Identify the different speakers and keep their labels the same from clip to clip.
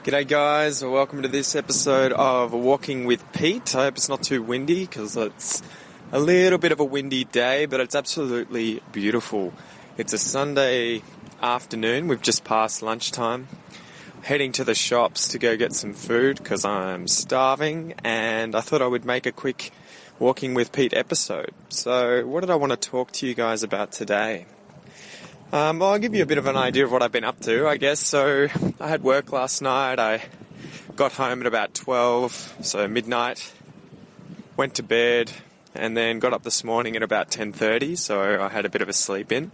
Speaker 1: G'day guys, welcome to this episode of Walking with Pete. I hope it's not too windy because it's a little bit of a windy day, but it's absolutely beautiful. It's a Sunday afternoon, we've just passed lunchtime, heading to the shops to go get some food because I'm starving, and I thought I would make a quick Walking with Pete episode. So what did I want to talk to you guys about today? Well, I'll give you a bit of an idea of what I've been up to, I guess. So I had work last night. I got home at about 12, so midnight, went to bed, and then got up this morning at about 10:30, so I had a bit of a sleep in.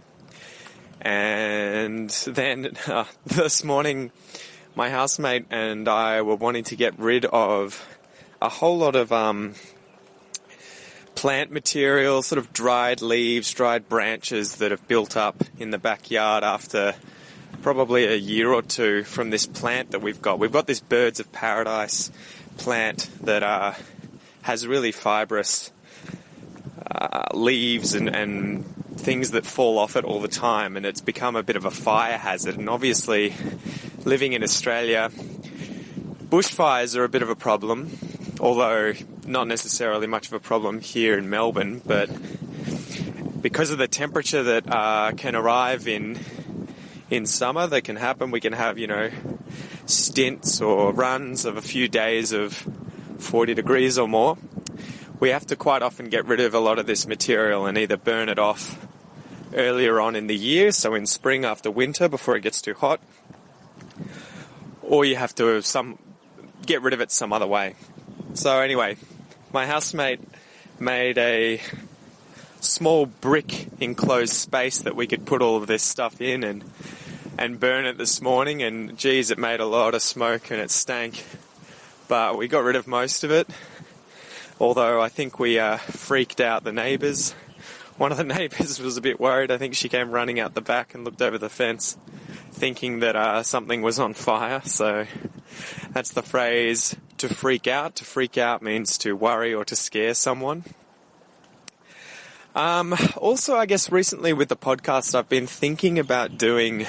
Speaker 1: And then this morning, my housemate and I were wanting to get rid of a whole lot of plant material, sort of dried leaves, dried branches that have built up in the backyard after probably a year or two from this plant that we've got. We've got this birds of paradise plant that has really fibrous leaves and things that fall off it all the time, and it's become a bit of a fire hazard. And obviously, living in Australia, bushfires are a bit of a problem, although not necessarily much of a problem here in Melbourne, but because of the temperature that can arrive in summer, that can happen. We can have, stints or runs of a few days of 40 degrees or more. We have to quite often get rid of a lot of this material and either burn it off earlier on in the year, so in spring after winter before it gets too hot, or you have to get rid of it some other way. So anyway, my housemate made a small brick enclosed space that we could put all of this stuff in and burn it this morning, and geez, it made a lot of smoke and it stank. But we got rid of most of it, although I think we freaked out the neighbours. One of the neighbours was a bit worried. I think she came running out the back and looked over the fence thinking that something was on fire. So that's the phrase, to freak out. To freak out means to worry or to scare someone. Also, I guess recently with the podcast, I've been thinking about doing,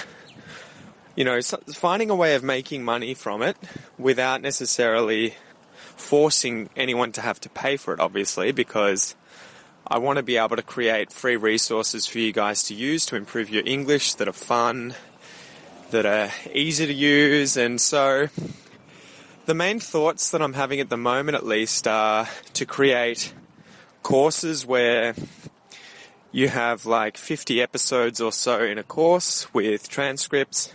Speaker 1: finding a way of making money from it without necessarily forcing anyone to have to pay for it, obviously, because I want to be able to create free resources for you guys to use to improve your English that are fun, that are easy to use. And so the main thoughts that I'm having at the moment, at least, are to create courses where you have like 50 episodes or so in a course with transcripts,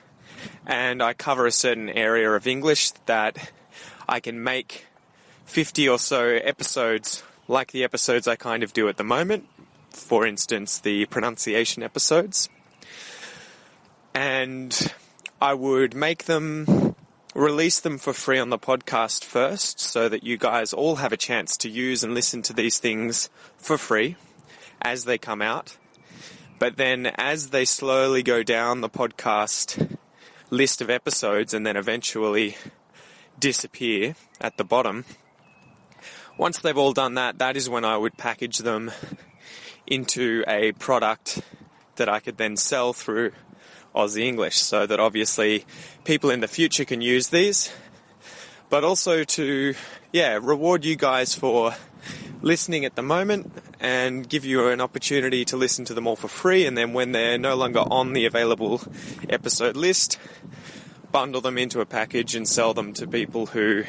Speaker 1: and I cover a certain area of English that I can make 50 or so episodes like the episodes I kind of do at the moment. For instance, the pronunciation episodes. And I would release them for free on the podcast first, so that you guys all have a chance to use and listen to these things for free as they come out. But then as they slowly go down the podcast list of episodes and then eventually disappear at the bottom, once they've all done that, that is when I would package them into a product that I could then sell through Aussie English, so that obviously people in the future can use these, but also to, reward you guys for listening at the moment and give you an opportunity to listen to them all for free, and then when they're no longer on the available episode list, bundle them into a package and sell them to people who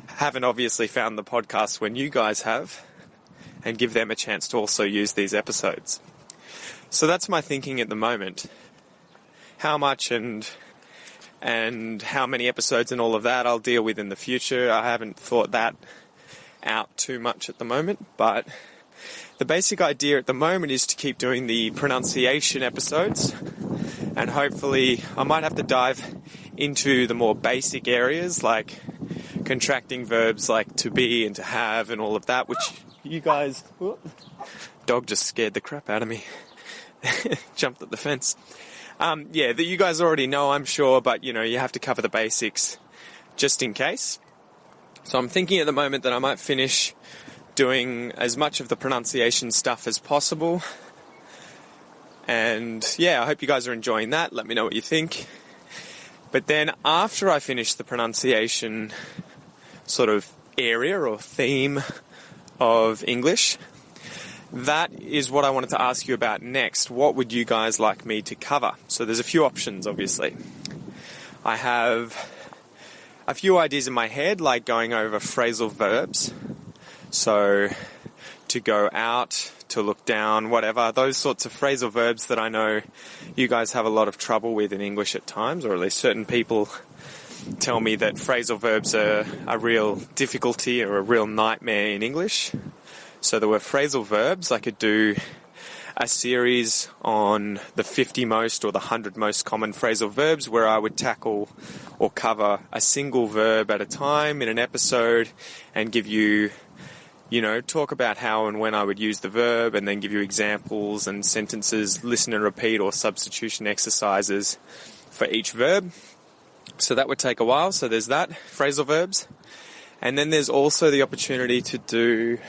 Speaker 1: haven't obviously found the podcast when you guys have, and give them a chance to also use these episodes. So that's my thinking at the moment. How much and how many episodes and all of that I'll deal with in the future. I haven't thought that out too much at the moment, but the basic idea at the moment is to keep doing the pronunciation episodes, and hopefully I might have to dive into the more basic areas like contracting verbs like to be and to have and all of that, which you guys... Dog just scared the crap out of me. Jumped at the fence. That you guys already know, I'm sure, but, you have to cover the basics just in case. So I'm thinking at the moment that I might finish doing as much of the pronunciation stuff as possible. And, I hope you guys are enjoying that. Let me know what you think. But then after I finish the pronunciation sort of area or theme of English, that is what I wanted to ask you about next. What would you guys like me to cover? So there's a few options, obviously. I have a few ideas in my head, like going over phrasal verbs. So to go out, to look down, whatever. Those sorts of phrasal verbs that I know you guys have a lot of trouble with in English at times, or at least certain people tell me that phrasal verbs are a real difficulty or a real nightmare in English. So there were phrasal verbs. I could do a series on the 50 most or the 100 most common phrasal verbs where I would tackle or cover a single verb at a time in an episode and give you, talk about how and when I would use the verb, and then give you examples and sentences, listen and repeat or substitution exercises for each verb. So that would take a while. So there's that, phrasal verbs. And then there's also the opportunity to do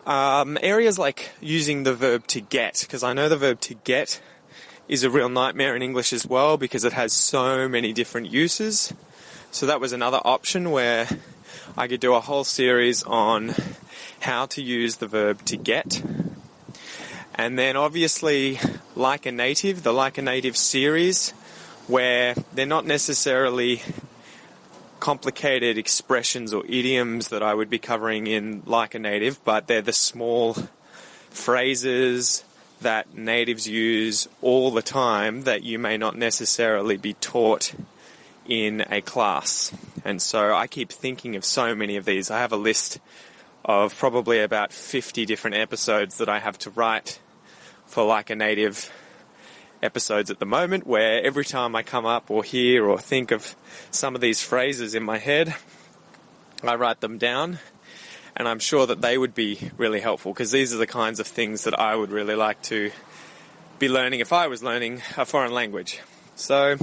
Speaker 1: areas like using the verb to get, because I know the verb to get is a real nightmare in English as well because it has so many different uses. So that was another option where I could do a whole series on how to use the verb to get. And then obviously Like a Native, the Like a Native series, where they're not necessarily complicated expressions or idioms that I would be covering in Like a Native, but they're the small phrases that natives use all the time that you may not necessarily be taught in a class. And so I keep thinking of so many of these. I have a list of probably about 50 different episodes that I have to write for Like a Native episodes at the moment, where every time I come up or hear or think of some of these phrases in my head, I write them down, and I'm sure that they would be really helpful because these are the kinds of things that I would really like to be learning if I was learning a foreign language. So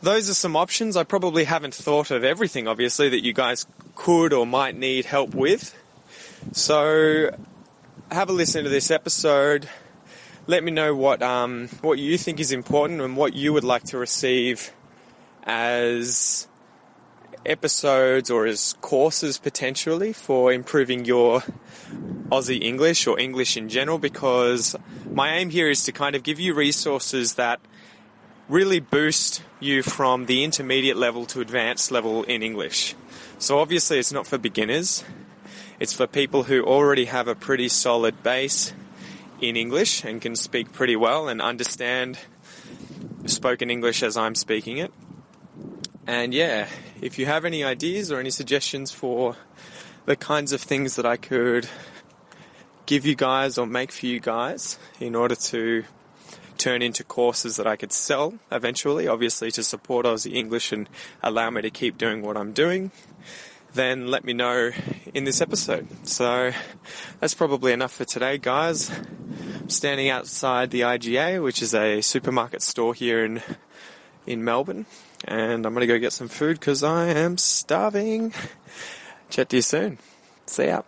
Speaker 1: those are some options. I probably haven't thought of everything, obviously, that you guys could or might need help with. So have a listen to this episode. Let me know what you think is important and what you would like to receive as episodes or as courses potentially for improving your Aussie English or English in general, because my aim here is to kind of give you resources that really boost you from the intermediate level to advanced level in English. So obviously it's not for beginners. It's for people who already have a pretty solid base in English and can speak pretty well and understand spoken English as I'm speaking it. And yeah, if you have any ideas or any suggestions for the kinds of things that I could give you guys or make for you guys in order to turn into courses that I could sell eventually, obviously to support Aussie English and allow me to keep doing what I'm doing, then let me know in this episode. So that's probably enough for today, guys. I'm standing outside the IGA, which is a supermarket store here in Melbourne, and I'm going to go get some food because I am starving. Chat to you soon. See ya.